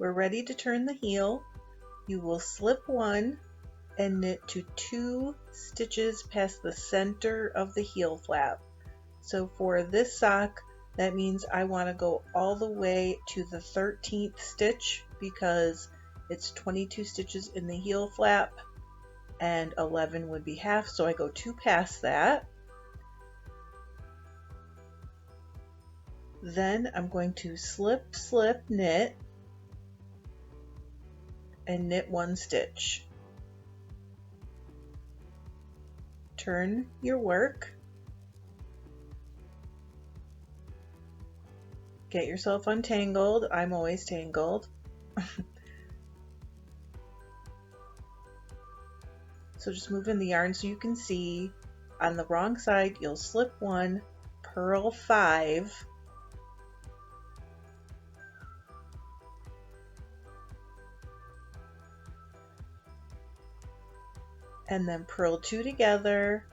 we're ready to turn the heel. You will slip one and knit to 2 stitches past the center of the heel flap. So for this sock, that means I want to go all the way to the 13th stitch because it's 22 stitches in the heel flap and 11 would be half, so I go 2 past that. Then I'm going to slip, slip, knit, and knit 1 stitch. Turn your work. Get yourself untangled. I'm always tangled. So just move in the yarn so you can see. On the wrong side, you'll slip 1, purl 5, and then purl 2 together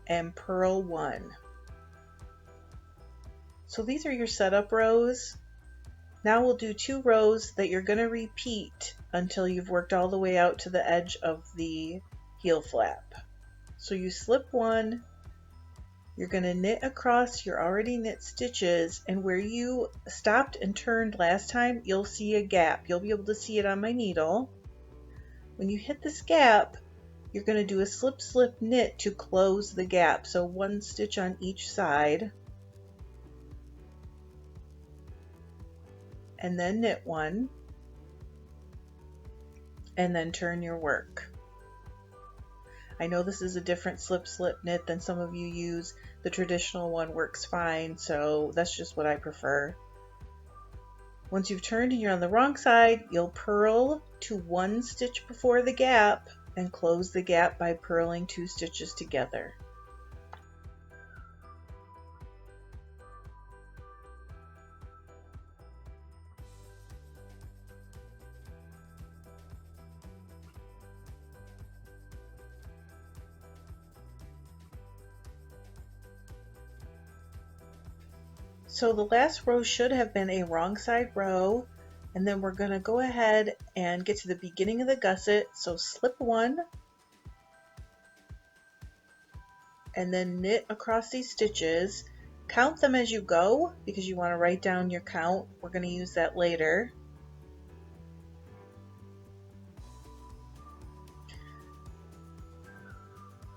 and purl 1. So these are your setup rows. Now we'll do 2 rows that you're going to repeat until you've worked all the way out to the edge of the heel flap. So you slip 1, you're going to knit across your already knit stitches, and where you stopped and turned last time, you'll see a gap. You'll be able to see it on my needle. When you hit this gap, you're going to do a slip, slip, knit to close the gap. So 1 stitch on each side. And then knit 1, and then turn your work. I know this is a different slip slip knit than some of you use. The traditional one works fine, so that's just what I prefer. Once you've turned and you're on the wrong side, you'll purl to 1 stitch before the gap and close the gap by purling 2 stitches together. So the last row should have been a wrong side row, and then we're going to go ahead and get to the beginning of the gusset. So slip 1 and then knit across these stitches. Count them as you go because you want to write down your count. We're going to use that later.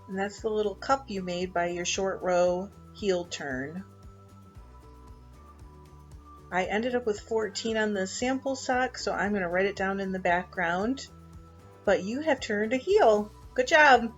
And that's the little cup you made by your short row heel turn. I ended up with 14 on the sample sock, so I'm going to write it down in the background. But you have turned a heel. Good job!